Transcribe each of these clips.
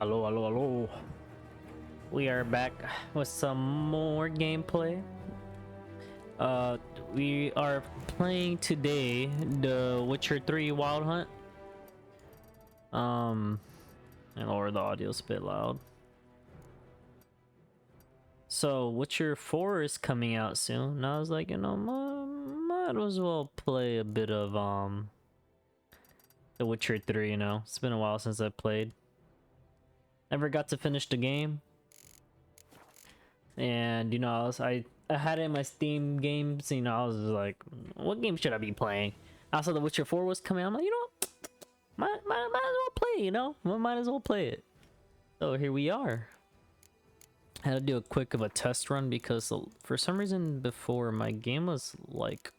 Hello, hello, hello. We are back with some more gameplay. We are playing today the Witcher 3 Wild Hunt. And lower the audio's a bit loud. So Witcher 4 is coming out soon. And I was like, might as well play a bit of the Witcher 3, It's been a while since I played. Never got to finish the game. And I had it in my Steam games, I was just like, what game should I be playing? Also, The Witcher 4 was coming out. I'm like, might as well play it, might as well play it. So here we are. I had to do a quick of a test run because for some reason before my game was like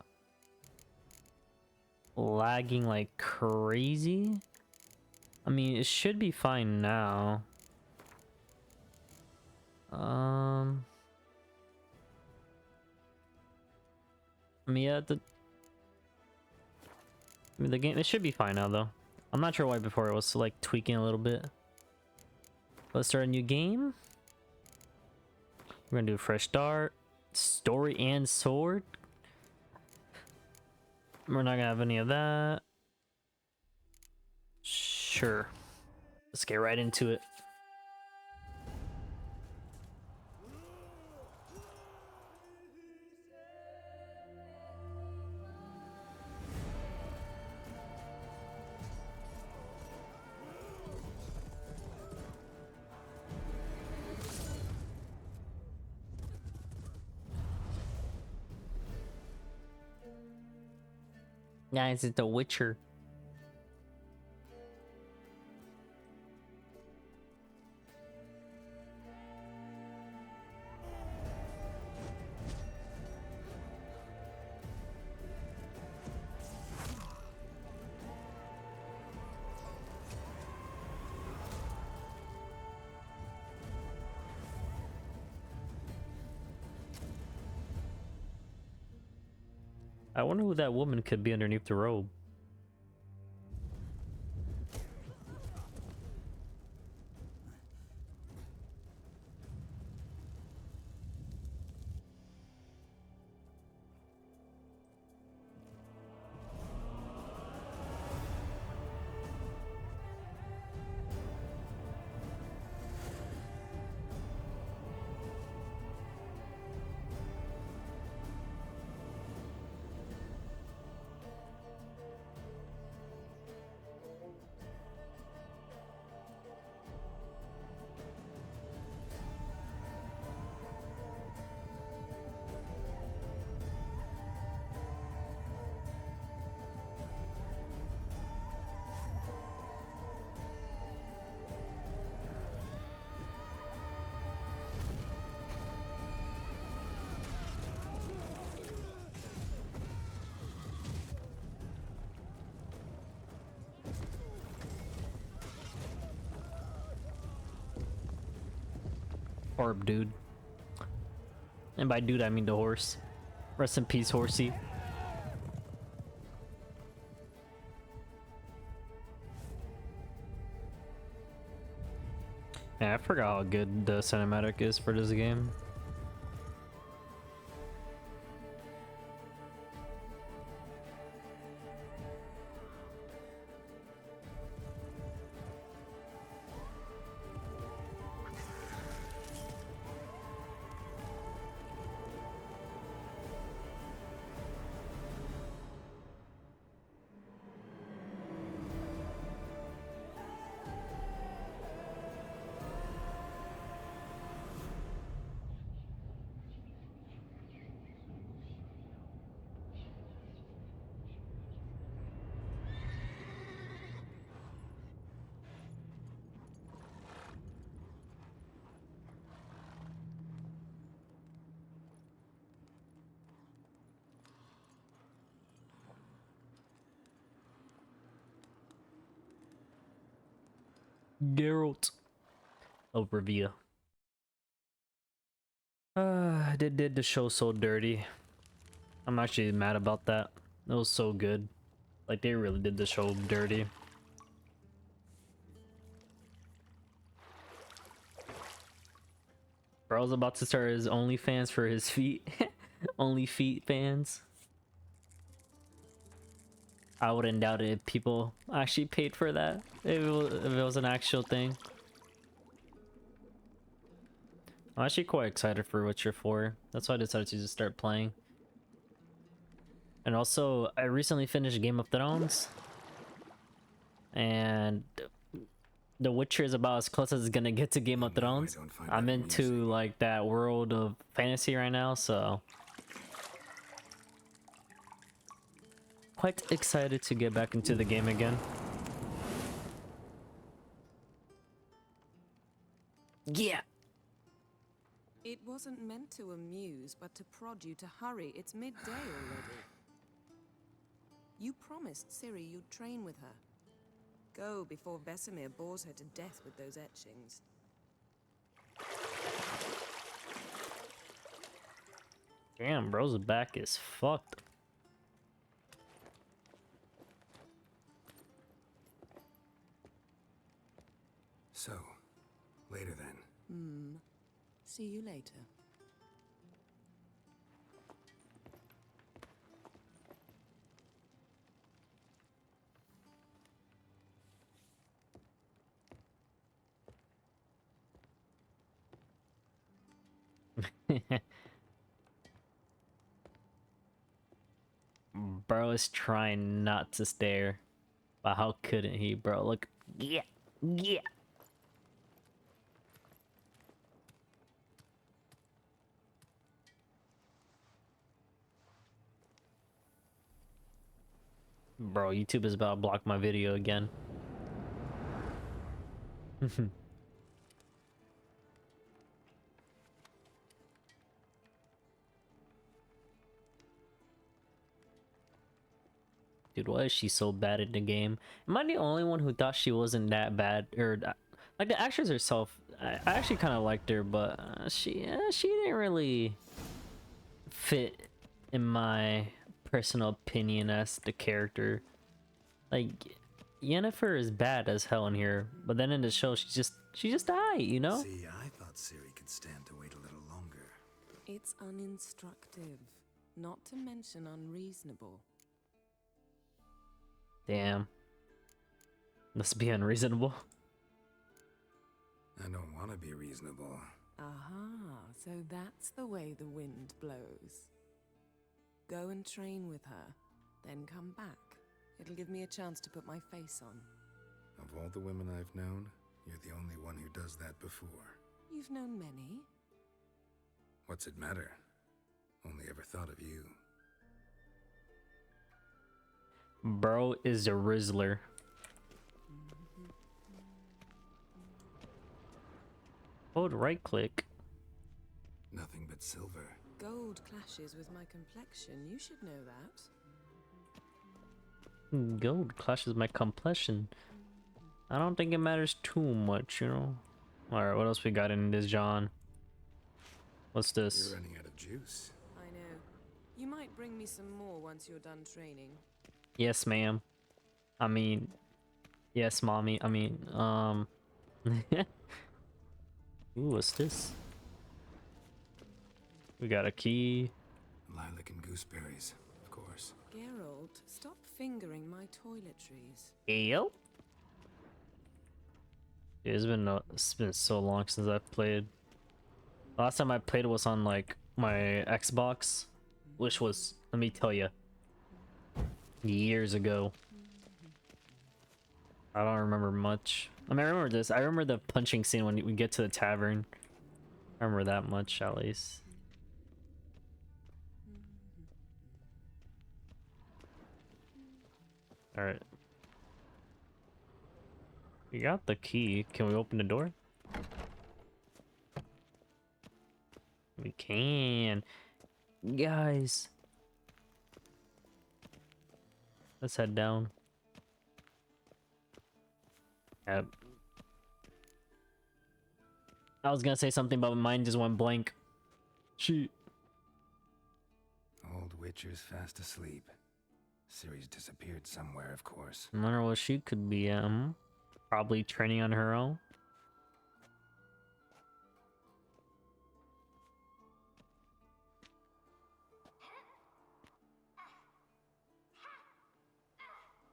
lagging like crazy. I mean, it should be fine now. I mean, yeah, the game, it should be fine now though. I'm not sure why before it was like tweaking a little bit. Let's start a new game. We're gonna do a fresh start, story and sword. We're not gonna have any of that. Sure. Let's get right into it. Guys, it's The Witcher. I wonder who that woman could be underneath the robe. Orb, dude. And by dude, I mean the horse. Rest in peace, horsey. Yeah, I forgot how good the cinematic is for this game. Geralt of Rivia. They did the show so dirty. I'm actually mad about that. It was so good. Like, they really did the show dirty. Bro's about to start his OnlyFans for his feet. Only feet fans. I wouldn't doubt it if people actually paid for that. If it was an actual thing. I'm actually quite excited for Witcher 4. That's why I decided to just start playing. And also, I recently finished Game of Thrones. And The Witcher is about as close as it's gonna get to Game of Thrones. I'm into like that world of fantasy right now, so quite excited to get back into the game again. Yeah. It wasn't meant to amuse, but to prod you to hurry. It's midday already. You promised Ciri you'd train with her. Go before Vesemir bores her to death with those etchings. Damn, bro's back is fucked. So, later then. See you later. Bro is trying not to stare. But how couldn't he, bro? Look. Yeah. Yeah. Bro, YouTube is about to block my video again. Dude, why is she so bad in the game? Am I the only one who thought she wasn't that bad? Or like the actress herself, I actually kind of liked her, but she didn't really fit in my personal opinion as the character. Like Yennefer is bad as hell in here, but then in the show she just died, you know? See, I thought Ciri could stand to wait a little longer. It's uninstructive, not to mention unreasonable. Damn. Must be unreasonable. I don't want to be reasonable. Aha, so that's the way the wind blows. Go and train with her, then come back. It'll give me a chance to put my face on. Of all the women I've known, you're the only one who does that before. You've known many. What's it matter? Only ever thought of you. Bro is a Rizzler. Hold right click. Nothing but silver. Gold clashes with my complexion. You should know that. Gold clashes my complexion. I don't think it matters too much, you know. Alright, what else we got in this, John? What's this? You're running out of juice. I know. You might bring me some more once you're done training. Yes, ma'am. I mean, yes, mommy. I mean, Ooh, what's this? We got a key. Lilac and gooseberries, of course. Geralt, stop fingering my toiletries. Yo. It's been so long since I've played. Last time I played was on like my Xbox, which was, let me tell you, years ago. I don't remember much. I mean, I remember this. I remember the punching scene when we get to the tavern. I remember that much, at least. Alright. We got the key. Can we open the door? We can. Guys. Let's head down. Yep. I was gonna say something, but my mind just went blank. Shoot. Old Witcher's fast asleep. Ciri's disappeared somewhere, of course. I wonder what she could be. Probably training on her own.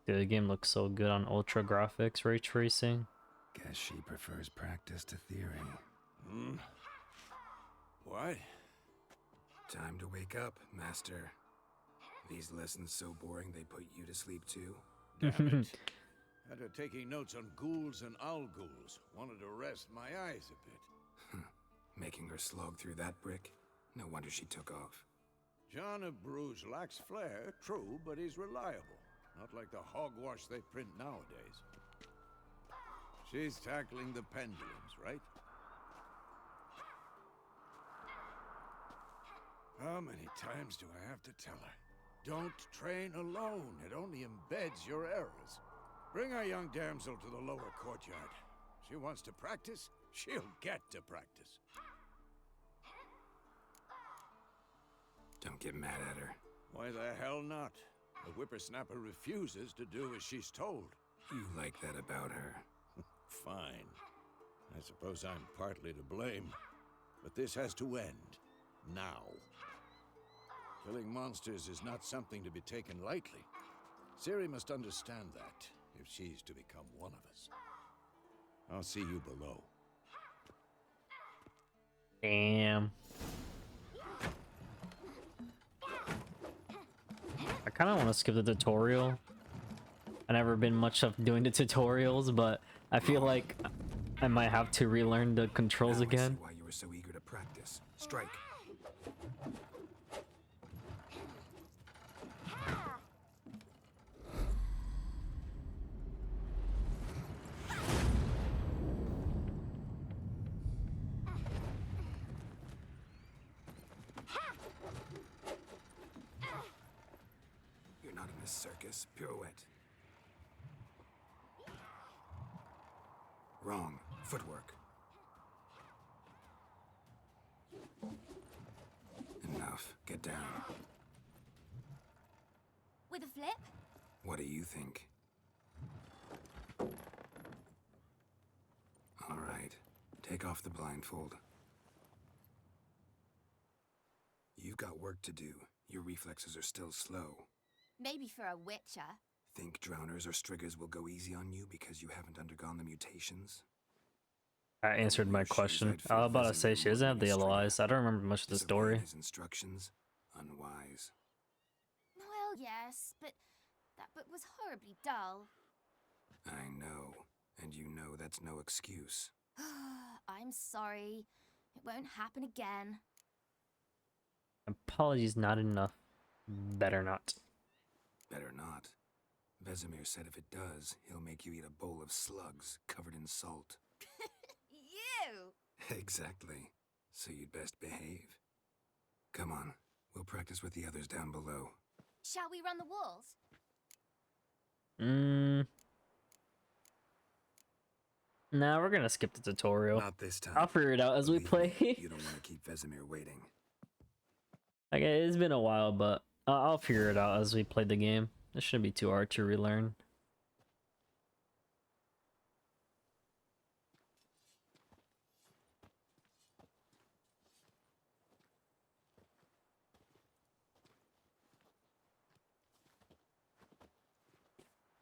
Dude, the game looks so good on ultra graphics, ray tracing. Guess she prefers practice to theory. Hmm? What? Time to wake up, Master. These lessons so boring they put you to sleep too? Damn it. After taking notes on ghouls and owl ghouls, wanted to rest my eyes a bit. Making her slog through that brick? No wonder she took off. John of Bruges lacks flair, true, but he's reliable. Not like the hogwash they print nowadays. She's tackling the pendulums, right? How many times do I have to tell her? Don't train alone. It only embeds your errors. Bring our young damsel to the lower courtyard. She wants to practice, she'll get to practice. Don't get mad at her. Why the hell not? The whippersnapper refuses to do as she's told. You like that about her. Fine. I suppose I'm partly to blame. But this has to end. Now. Killing monsters is not something to be taken lightly. Ciri must understand that, if she's to become one of us. I'll see you below. Damn. I kind of want to skip the tutorial. I've never been much of doing the tutorials, but I feel like I might have to relearn the controls Now I again. see why you were so eager to practice. Strike. You're not in a circus. Pirouette. Wrong. Footwork. Enough. Get down. With a flip? What do you think? All right. Take off the blindfold. You've got work to do. Your reflexes are still slow. Maybe for a witcher. Think drowners or striggers will go easy on you because you haven't undergone the mutations? I answered my Your shoes, question. I'd feel I was about to visible say she more doesn't than have the a yellow stringer. eyes. I don't remember much of the Disobeying story. his instructions? Unwise. Well, yes, but that book was horribly dull. I know. And you know that's no excuse. I'm sorry. It won't happen again. Apologies, not enough. Better not. Better not. Vesemir said if it does, he'll make you eat a bowl of slugs covered in salt. You! Exactly. So you'd best behave. Come on. We'll practice with the others down below. Shall we run the walls? Nah, we're gonna skip the tutorial. Not this time. I'll figure it out as we Believe play. me, you don't want to keep Vesemir waiting. Okay, it's been a while, but I'll figure it out as we play the game. It shouldn't be too hard to relearn.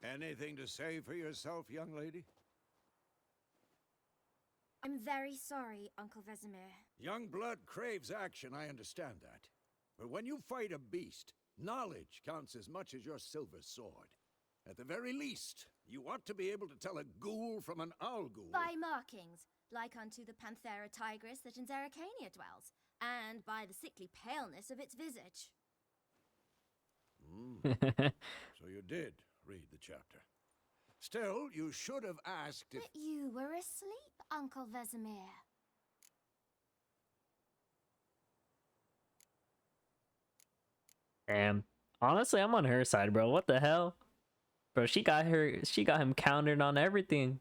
Anything to say for yourself, young lady? I'm very sorry, Uncle Vesemir. Young blood craves action, I understand that. But when you fight a beast, knowledge counts as much as your silver sword. At the very least, you ought to be able to tell a ghoul from an owl ghoul. By markings, like unto the Panthera tigris that in Zeracania dwells, and by the sickly paleness of its visage. So you did read the chapter. Still, you should have asked if... But you were asleep, Uncle Vesemir. Damn. Honestly, I'm on her side, bro. What the hell? Bro, she got him countered on everything.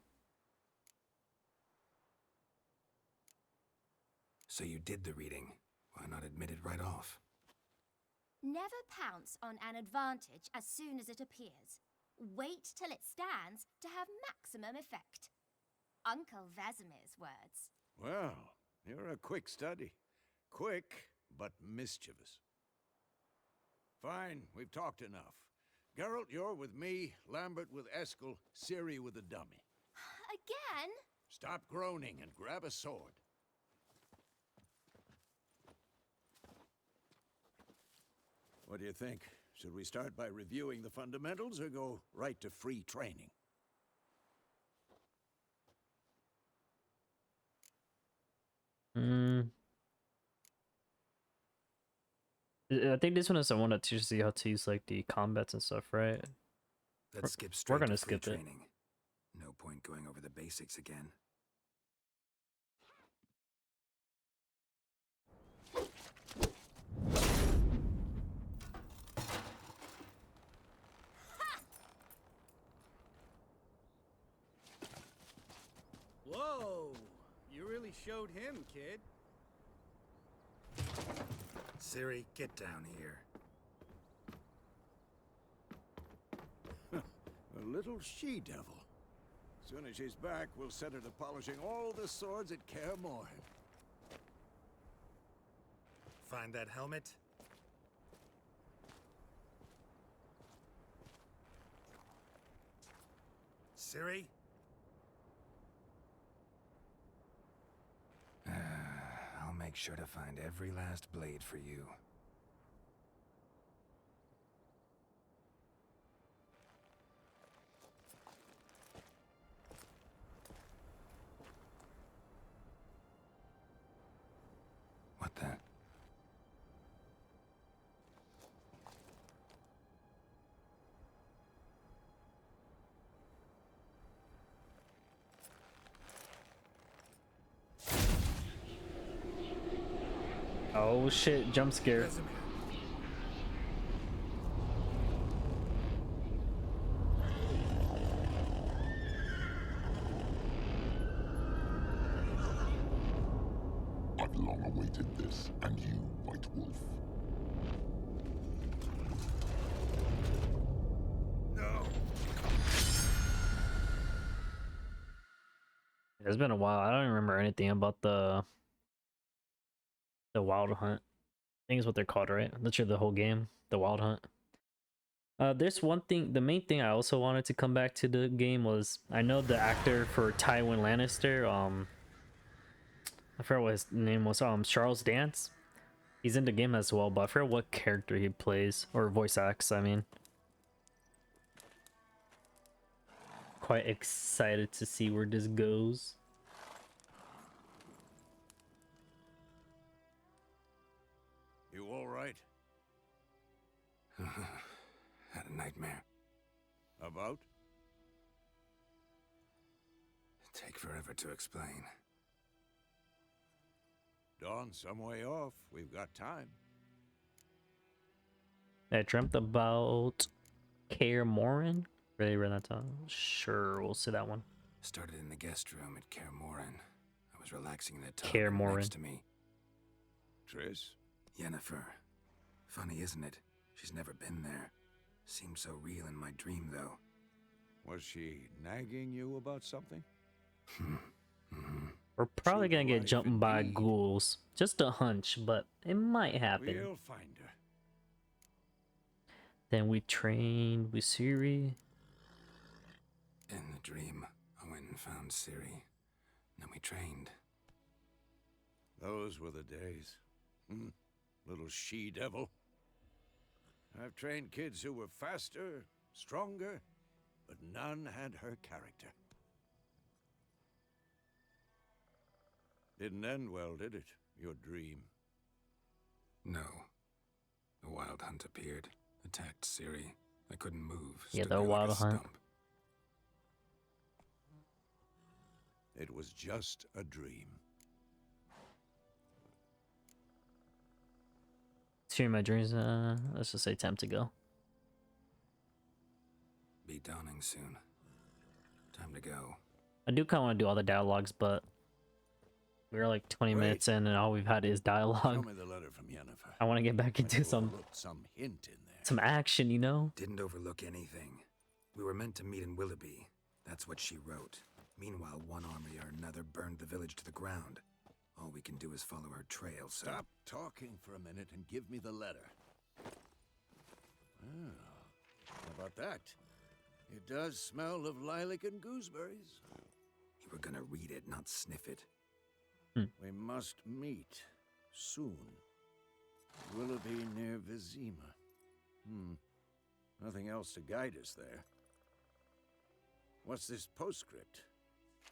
So you did the reading. Why not admit it right off? Never pounce on an advantage as soon as it appears. Wait till it stands to have maximum effect. Uncle Vesemir's words. Well, you're a quick study. Quick, but mischievous. Fine, we've talked enough. Geralt, you're with me, Lambert with Eskel, Ciri with the dummy. Again? Stop groaning and grab a sword. What do you think? Should we start by reviewing the fundamentals or go right to free training? I think this one is the one that teaches you how to use like the combats and stuff, right? Let's skip we're straight gonna to free skip it. training. No point going over the basics again. Whoa! You really showed him, kid. Ciri, get down here. A little she-devil. Soon as she's back, we'll set her to polishing all the swords at Kaer Morhen. Find that helmet? Ciri? I'll make sure to find every last blade for you. What the? Oh shit, jump scare. Resume. I've long awaited this, and you, White Wolf. No. It's been a while. I don't even remember anything about the Wild Hunt. I think is what they're called, right? Literally the whole game, the Wild Hunt. There's one thing. The main thing I also wanted to come back to the game was I know the actor for Tywin Lannister. I forgot what his name was. Charles Dance. He's in the game as well, but I forget what character he plays or voice acts. I mean, quite excited to see where this goes. You all right? Had a nightmare. About? Take forever to explain. Dawn's some way off. We've got time. I dreamt about Kaer Morhen. Really read that time. Sure, we'll see that one. Started in the guest room at Kaer Morhen. I was relaxing in the tub Kaer and Morhen. next to me. Triss? Yennefer. Funny, isn't it? She's never been there. Seemed so real in my dream, though. Was she nagging you about something? We're probably True gonna to get life jumped by indeed. ghouls. Just a hunch, but it might happen. We'll find her. Then we trained with Ciri. In the dream, I went and found Ciri. Then we trained. Those were the days. Little she-devil. I've trained kids who were faster, stronger, but none had her character. Didn't end well, did it? Your dream. No. The Wild Hunt appeared, attacked Ciri. I couldn't move. Yeah, stood the there like Wild a Hunt. stump. It was just a dream. Ciri, my dreams. Let's just say time to go. Be dawning soon. Time to go. I do kind of want to do all the dialogues, but we're like 20 Wait. minutes in, and all we've had is Show dialogue. me the letter from Yennefer. I want to get back into You some overlooked some hint in there. some action, you know. Didn't overlook anything. We were meant to meet in Willoughby. That's what she wrote. Meanwhile, one army or another burned the village to the ground. All we can do is follow her trail, so... Stop talking for a minute and give me the letter. Oh. How about that? It does smell of lilac and gooseberries. You were gonna read it, not sniff it. We must meet soon. Willoughby near Vizima. Nothing else to guide us there. What's this postscript?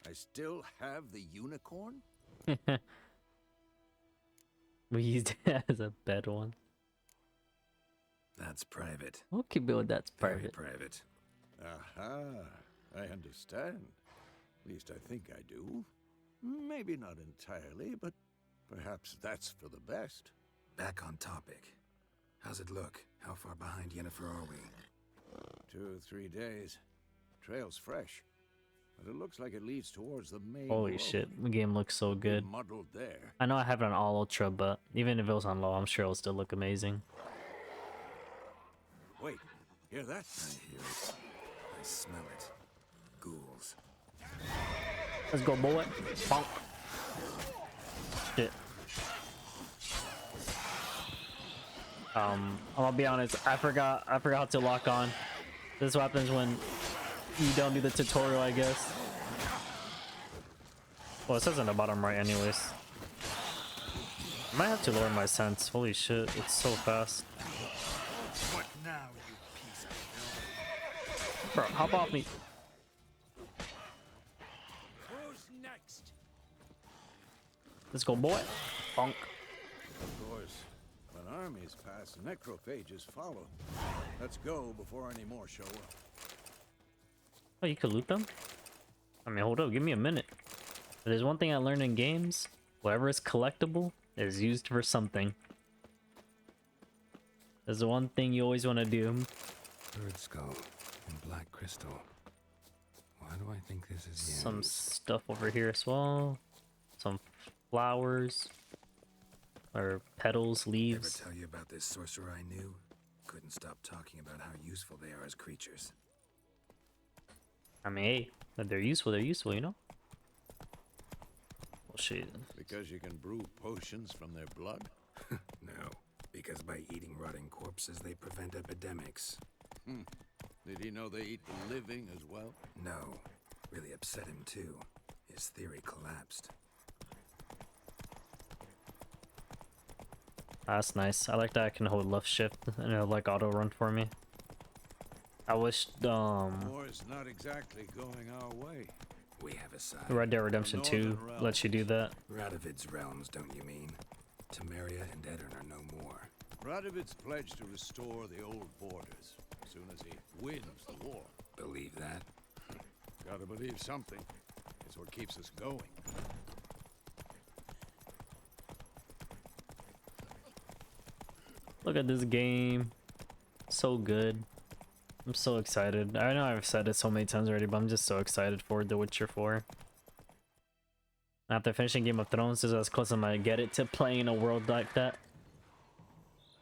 I still have the unicorn? We used it as a bed one. That's private. Okay, Bill, that's Very private. private. Aha, I understand. At least I think I do. Maybe not entirely, but perhaps that's for the best. Back on topic. How's it look? How far behind Yennefer are we? 2 or 3 days. Trail's fresh, but it looks like it leads towards the main Holy road. shit, the game looks so good. Muddled there. I know I have it on all ultra, but even if it was on low, I'm sure it'll still look amazing. Wait, hear that? I hear it. I smell it. Ghouls. Let's go, boy. Bonk. Shit. I'll be honest. I forgot how to lock on. This happens when you don't do the tutorial, I guess. Well, it says in the bottom right, anyways. I might have to lower my sense. Holy shit, it's so fast. What now, you piece of filth? Bro, hop off me. Who's next? Let's go, boy. Bonk. Of course. When armies pass, necrophages follow. Let's go before any more show up. Oh, you could loot them? I mean, hold up, give me a minute. If there's one thing I learned in games, whatever is collectible is used for something. There's the one thing you always want to do. Bird skull and black crystal. Why do I think this is Some Yen's? stuff over here as well. Some flowers. Or petals, Ever leaves. tell you about this sorcerer I knew? Couldn't stop talking about how useful they are as creatures. I mean, hey, if they're useful, you know? Well, shit. Because you can brew potions from their blood? No, because by eating rotting corpses, they prevent epidemics. Did he know they eat the living as well? No, really upset him too. His theory collapsed. That's nice. I like that I can hold left shift and it'll like auto run for me. I wish War's not exactly going our way. We have a side. Red Dead Redemption 2 lets you do that. Radovid's realms, don't you mean? Temeria and Edirn are no more. Radovid's pledged to restore the old borders as soon as he wins the war. Believe that? Gotta believe something. It's what keeps us going. Look at this game. So good. I'm so excited. I know I've said it so many times already, but I'm just so excited for The Witcher 4. After finishing Game of Thrones, this is as close as I'm gonna get it to playing a world like that.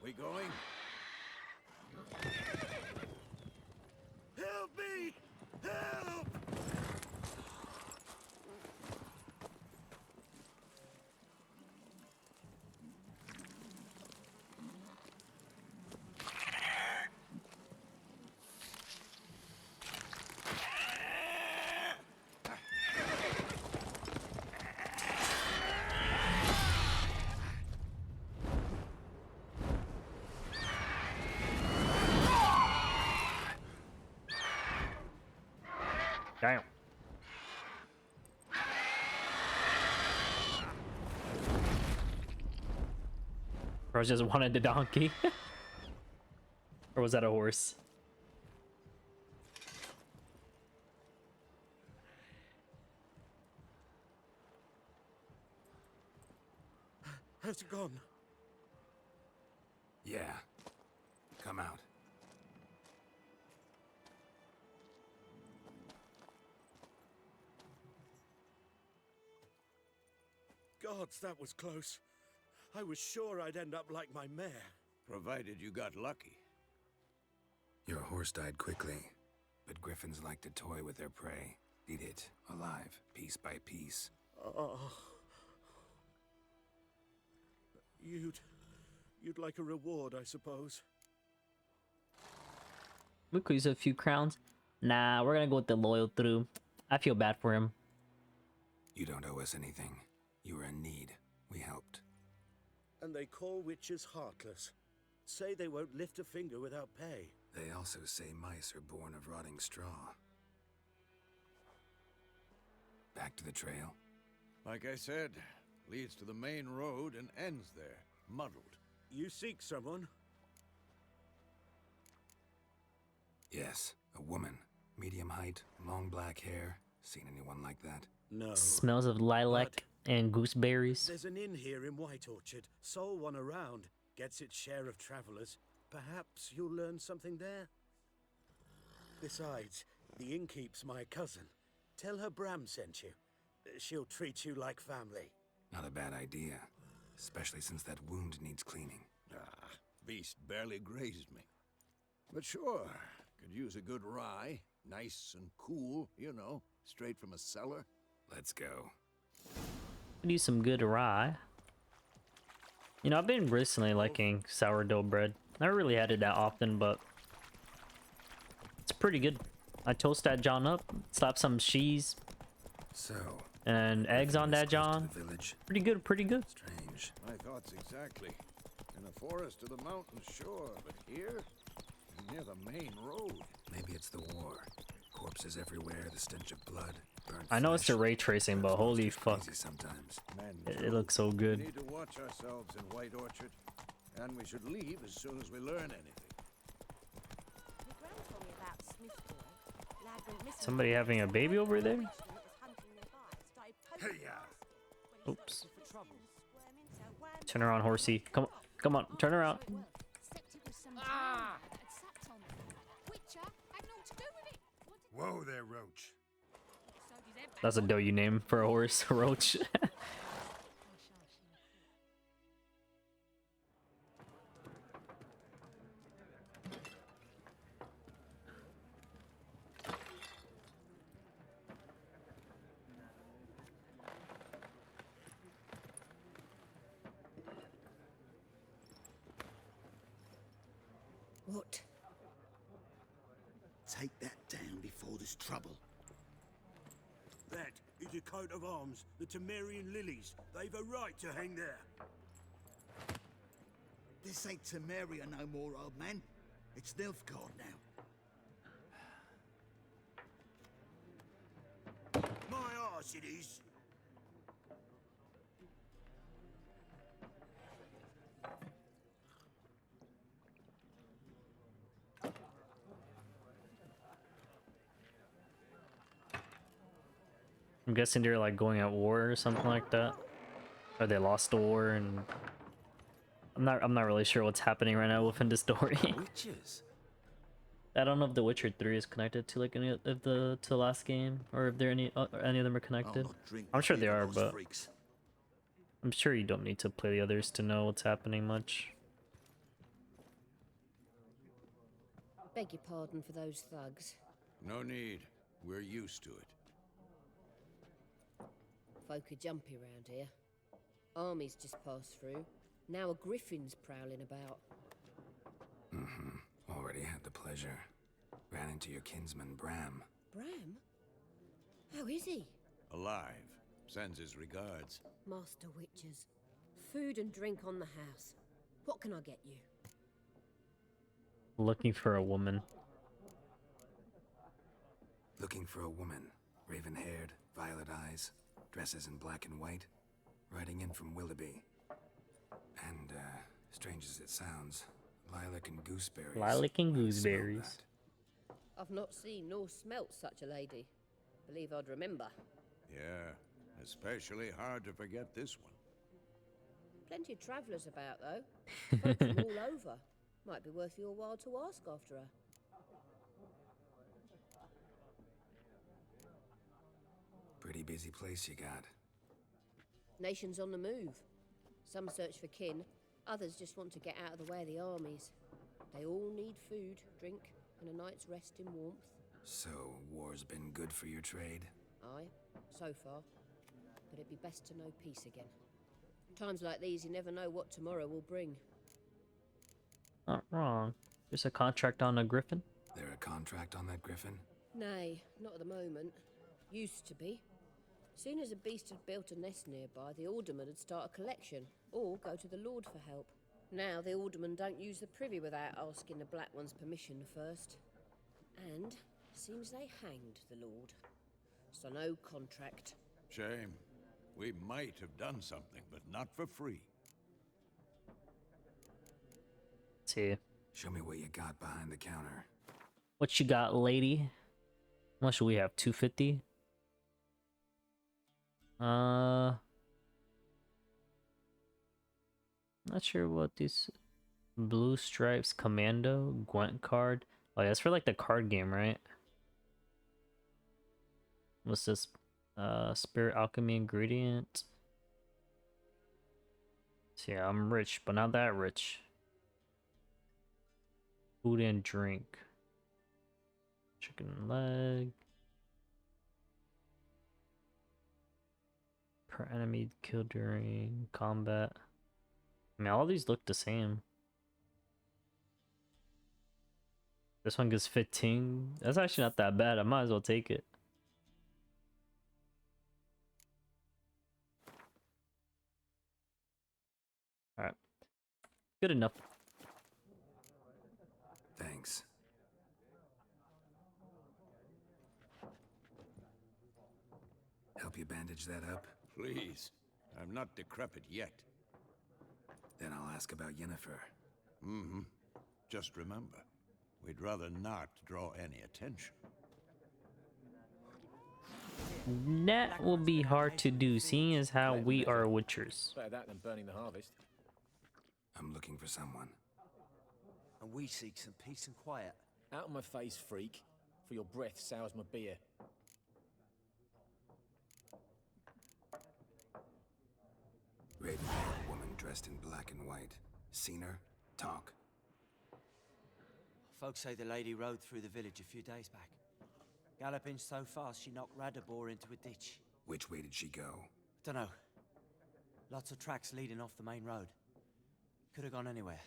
We going? Help me! Help! Damn. Bro just wanted the donkey. Or was that a horse? Has it gone? Yeah. Come out. Gods, that was close. I was sure I'd end up like my mare. Provided you got lucky. Your horse died quickly, but griffins like to toy with their prey. Eat it, alive, piece by piece. Oh. You'd like a reward, I suppose. We could use a few crowns. Nah, we're gonna go with the loyal through. I feel bad for him. You don't owe us anything. You were in need. We helped. And they call witches heartless. Say they won't lift a finger without pay. They also say mice are born of rotting straw. Back to the trail. Like I said, leads to the main road and ends there, muddled. You seek someone? Yes, a woman. Medium height, long black hair. Seen anyone like that? No. Smells of lilac and gooseberries. There's an inn here in White Orchard. Sole one around. Gets its share of travelers. Perhaps you'll learn something there? Besides, the innkeep's my cousin. Tell her Bram sent you. She'll treat you like family. Not a bad idea. Especially since that wound needs cleaning. Ah, beast barely grazed me. But sure, could use a good rye. Nice and cool, you know, straight from a cellar. Let's go. Could use some good rye. You know, I've been recently liking sourdough bread. I never really had it that often, but it's pretty good. I toast that John up, slap some cheese So, and eggs on that John. The village. Pretty good, pretty good. Strange. My thoughts exactly. In the forest to the mountain, sure, but here, near the main road. Maybe it's the war. Corpses everywhere, the stench of blood, burnt I know it's the flesh. ray tracing, but holy fuck, Crazy sometimes. it looks so We good. need to watch ourselves in White Orchard, and we should leave as soon as we learn anything. My gran told me about Smith boy. Lad went missing Somebody having a baby over there? that was hunting nearby. Started poking Hey-ya. us. When he Oops. started looking for trouble. Squirming, so wham, Turn around, horsey. Come on, come on, turn around. Except it was some ah! that had sat on them. Witcher had naught to do with it. What did Whoa there, Roach. so did their That's a doughy name for a horse, Roach. What? Take that down before there's trouble. That is a coat of arms, the Temerian lilies. They've a right to hang there. This ain't Temeria no more, old man. It's Nilfgaard now. My arse it is. I'm guessing they're like going at war or something like that. Or they lost the war and I'm not really sure what's happening right now within the story. Witches. I don't know if The Witcher 3 is connected to like any of the to the last game or if there any of them are connected. I'm sure they are, but I'm sure you don't need to play the others to know what's happening much. Beg your pardon for those thugs. No need. We're used to it. Folk are jumpy round here. Armies just passed through. Now a griffin's prowling about. Already had the pleasure. Ran into your kinsman, Bram. Bram? How is he? Alive. Sends his regards. Master Witchers. Food and drink on the house. What can I get you? Looking for a woman. Looking for a woman. Raven-haired, violet eyes, dresses in black and white. Riding in from Willoughby. And, strange as it sounds, lilac and gooseberries. Lilac and I smelled gooseberries. that. I've not seen nor smelt such a lady. Believe I'd remember. Yeah, especially hard to forget this one. Plenty of travellers about, though. Folk from all over. Might be worth your while to ask after her. Pretty busy place you got. Nations on the move. Some search for kin, others just want to get out of the way of the armies. They all need food, drink, and a night's rest in warmth. So, war's been good for your trade? Aye, so far. But it'd be best to know peace again. Times like these, you never know what tomorrow will bring. Not wrong. There's a contract on a griffin. There a contract on that griffin? Nay, not at the moment. Used to be. Soon as a beast had built a nest nearby, the alderman would start a collection, or go to the Lord for help. Now the aldermen don't use the privy without asking the Black One's permission first. And seems they hanged the Lord. So no contract. Shame. We might have done something, but not for free. Let's see. Show me what you got behind the counter. What you got, lady? How much do we have? 250? Not sure what these Blue Stripes Commando Gwent card. Oh, yeah, that's for like the card game, right? What's this? Spirit Alchemy ingredient. So yeah, I'm rich, but not that rich. Food and drink. Chicken leg. Per enemy killed during combat. I mean, all these look the same. This one gives 15. That's actually not that bad. I might as well take it. Alright. Good enough. Thanks. Help you bandage that up? Please. I'm not decrepit yet. Then I'll ask about Yennefer. Mm-hmm. Just remember, we'd rather not draw any attention. That will be hard to do, seeing as how we are witchers. Better that than burning the harvest. I'm looking for someone. And we seek some peace and quiet. Out of my face, freak. For your breath sours my beer. Raven-haired woman dressed in black and white. Seen her? Talk. Folks say the lady rode through the village a few days back. Galloping so fast she knocked Radabor into a ditch. Which way did she go? Dunno. Lots of tracks leading off the main road. Could have gone anywhere.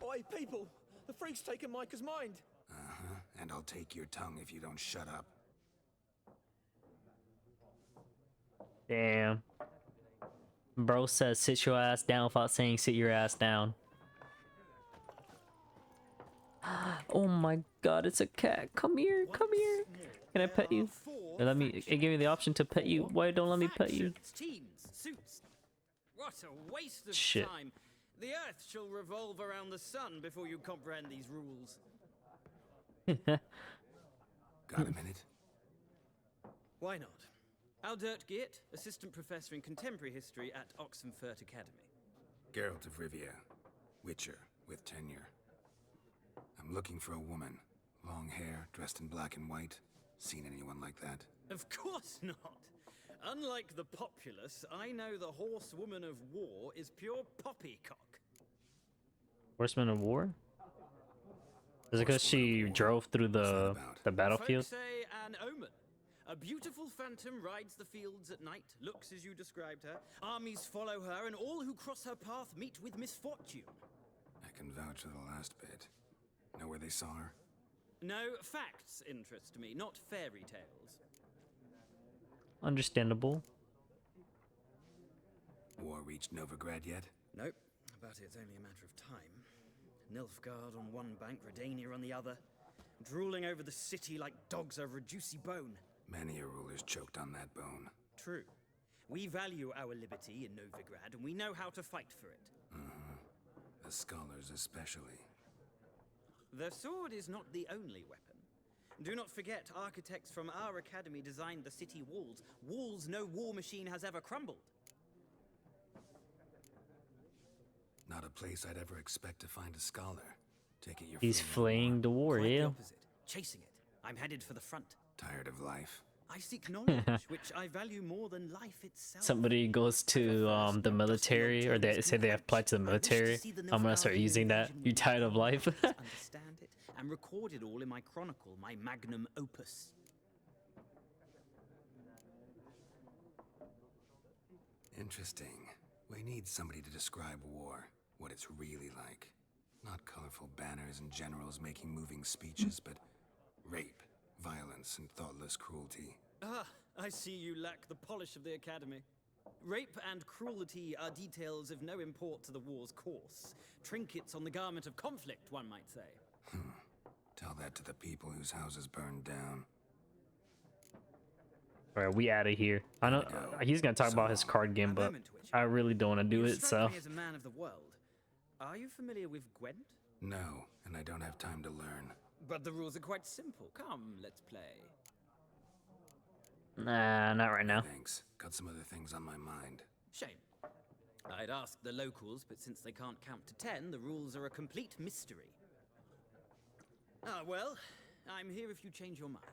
Oi, people! The freak's taken Micah's mind! Uh-huh. And I'll take your tongue if you don't shut up. Damn. Bro says sit your ass down without saying sit your ass down. Oh my god, it's a cat. Come here, come here. Can I pet you? Let me. It gave me the option to pet you. Why don't let me pet you? Teams, suits. What a waste of Shit. time. The earth shall revolve around the sun before you comprehend these rules. Got a minute? Why not? Aldert Geert, assistant professor in contemporary history at Oxenfurt Academy. Geralt of Rivia. Witcher, with tenure. I'm looking for a woman. Long hair, dressed in black and white. Seen anyone like that? Of course not. Unlike the populace, I know the horsewoman of war is pure poppycock. Horseman of War? Is it because she drove through the battlefield? Folks say an omen. A beautiful phantom rides the fields at night, looks as you described her. Armies follow her, and all who cross her path meet with misfortune. I can vouch for the last bit. Know where they saw her? No, facts interest me, not fairy tales. Understandable. War reached Novigrad yet? Nope, but it's only a matter of time. Nilfgaard on one bank, Redania on the other, drooling over the city like dogs over a juicy bone. Many a ruler's choked on that bone. True. We value our liberty in Novigrad, and we know how to fight for it. The scholars especially. The sword is not the only weapon. Do not forget, architects from our academy designed the city walls. Walls no war machine has ever crumbled. Not a place I'd ever expect to find a scholar. Take it you're He's fleeing the war, Quite yeah. the opposite. Chasing it. I'm headed for the front. Tired of life? I seek knowledge, which I value more than life itself. Somebody goes to the military, or they say they apply to the military. I'm gonna start using that. You tired of life? Understand it and record it all in my chronicle, my magnum opus. Interesting. We need somebody to describe war, what it's really like. Not colorful banners and generals making moving speeches, but Rape, violence, and thoughtless cruelty. Ah, I see you lack the polish of the Academy. Rape and cruelty are details of no import to the war's course. Trinkets on the garment of conflict, one might say. Tell that to the people whose houses burned down. Alright, we out of here. I know he's gonna talk about his card game, but I really don't want to do You it, strike so. me as a man of the world. Are you familiar with Gwent? No, and I don't have time to learn. But the rules are quite simple. Come, let's play. Nah, not right now. Thanks. Got some other things on my mind. Shame. I'd ask the locals, but since they can't count to 10, the rules are a complete mystery. Ah, well, I'm here if you change your mind.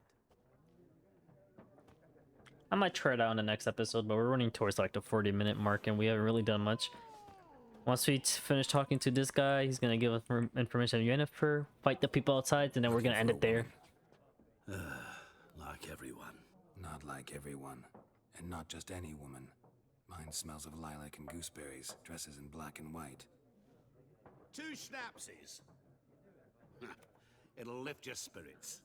I might try it out in the next episode, but we're running towards like the 40-minute mark and we haven't really done much. Once we finish talking to this guy, he's gonna give us information on yennefer, fight the people outside, and then we're gonna end it there. Like everyone. Not like everyone. And not just any woman. Mine smells of lilac and gooseberries, dresses in black and white. 2 schnapsies. It'll lift your spirits.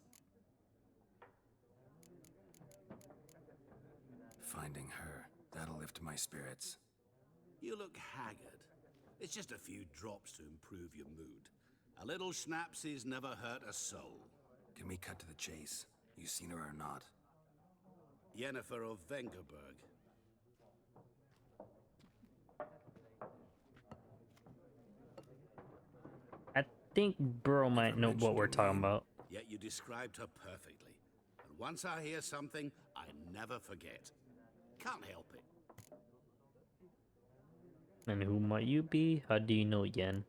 Finding her, that'll lift my spirits. You look haggard. It's just a few drops to improve your mood. A little schnapsies never hurt a soul. Can we cut to the chase? You seen her or not? Yennefer of Vengerberg. I think Burrow might know what we're talking about. Yet you described her perfectly. And once I hear something, I never forget. Can't help it. And who might you be? How do you know Yen?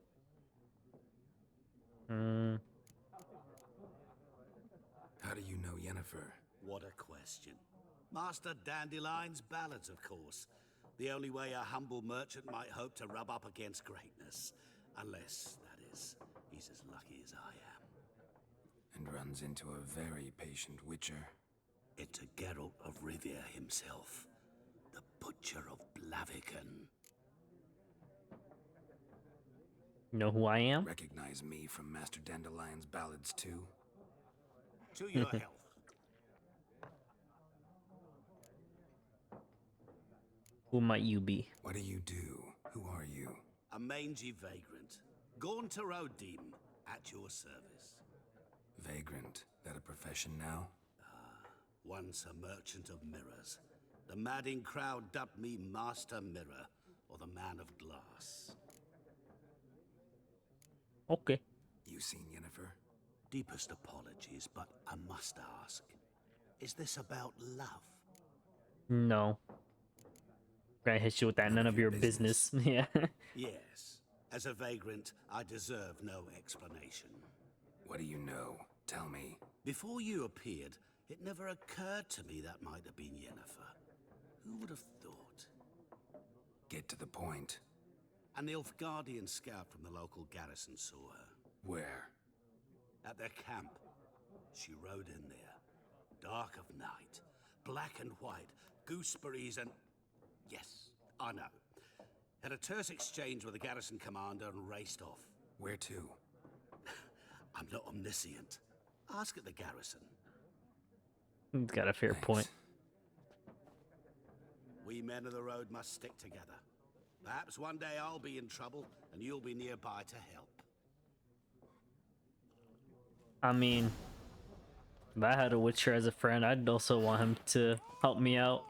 How do you know Yennefer? What a question. Master Dandelion's ballads, of course. The only way a humble merchant might hope to rub up against greatness. Unless, that is, he's as lucky as I am. And runs into a very patient witcher. It's a Geralt of Rivia himself. The Butcher of Blaviken. You know who I am? Recognize me from Master Dandelion's ballads too? To your health. Who might you be? What do you do? Who are you? A mangy vagrant. Gaunter O'Deem, at your service. Vagrant? That a profession now? Once a merchant of mirrors. The madding crowd dubbed me Master Mirror, or the Man of Glass. Okay. You seen Yennefer? Deepest apologies, but I must ask. Is this about love? No. Gonna hit you with that none of your business. Yeah. Yes. As a vagrant, I deserve no explanation. What do you know? Tell me. Before you appeared, it never occurred to me that might have been Yennefer. Who would have thought? Get to the point. An Nilfgaardian scout from the local garrison saw her. Where? At their camp. She rode in there. Dark of night. Black and white. Gooseberries and... Yes, I know. Had a terse exchange with the garrison commander and raced off. Where to? I'm not omniscient. Ask at the garrison. He's got a fair point. We men of the road must stick together. Perhaps one day I'll be in trouble and you'll be nearby to help. I mean, if I had a Witcher as a friend, I'd also want him to help me out.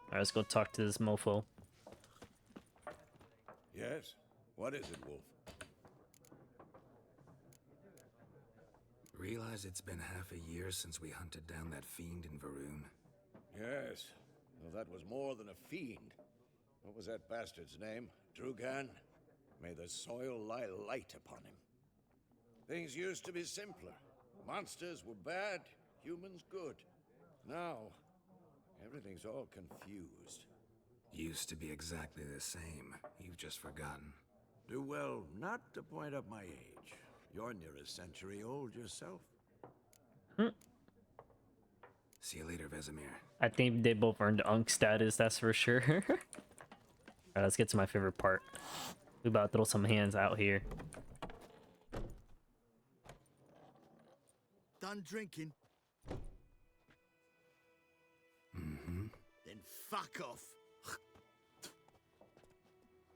Alright, let's go talk to this mofo. Yes? What is it, Wolf? Realize it's been half a year since we hunted down that fiend in Varun? Yes. Well, that was more than a fiend. What was that bastard's name? Drugan? May the soil lie light upon him. Things used to be simpler. Monsters were bad, humans good. Now, everything's all confused. Used to be exactly the same. You've just forgotten. Do well not to point up my age. You're near a century old yourself. See you later, Vesemir. I think they both earned Unk status, that's for sure. Alright, let's get to my favorite part. We about to throw some hands out here. done drinking? Mm-hmm. Then fuck off.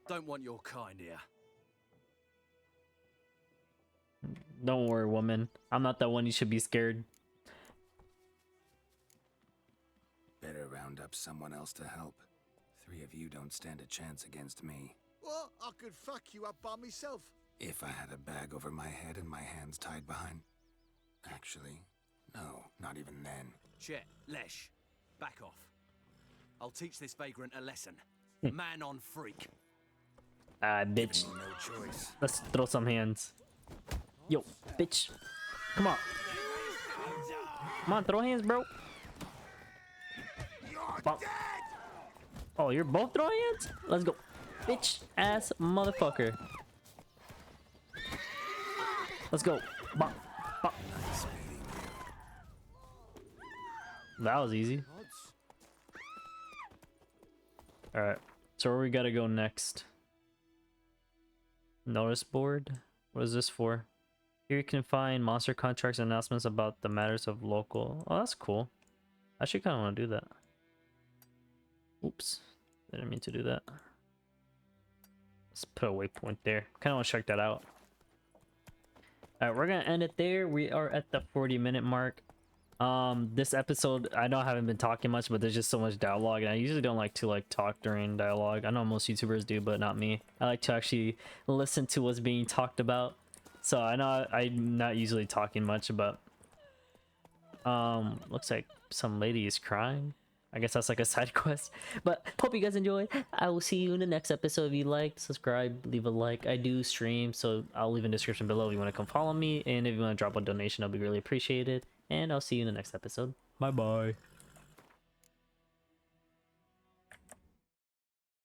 Don't want your kind here. Don't worry, woman. I'm not that one you should be scared. Better round up someone else to help. 3 of you don't stand a chance against me. What? I could fuck you up by myself. If I had a bag over my head and my hands tied behind... Actually, no, not even then. Chet, Lesh, back off. I'll teach this vagrant a lesson. Man on freak. Ah, bitch. No choice. Let's throw some hands. Yo, bitch. Come on. Come on, throw hands, bro. Bump. Oh, you're both throwing hands? Let's go. Bitch ass motherfucker. Let's go. Bump. Bump. That was easy. Alright. So where we gotta go next? Notice board? What is this for? Here you can find monster contracts and announcements about the matters of local. Oh, that's cool. I actually kind of want to do that. Oops. Didn't mean to do that. Let's put a waypoint there. Kind of want to check that out. Alright, we're going to end it there. We are at the 40-minute mark. This episode, I know I haven't been talking much, but there's just so much dialogue, and I usually don't like to talk during dialogue. I know most YouTubers do, but not me. I like to actually listen to what's being talked about. So I know I'm not usually talking much, but looks like some lady is crying. I guess that's like a side quest. But hope you guys enjoyed. I will see you in the next episode. If you liked, subscribe, leave a like. I do stream, so I'll leave in the description below if you want to come follow me, and if you want to drop a donation, I'll be really appreciated. And I'll see you in the next episode. Bye bye.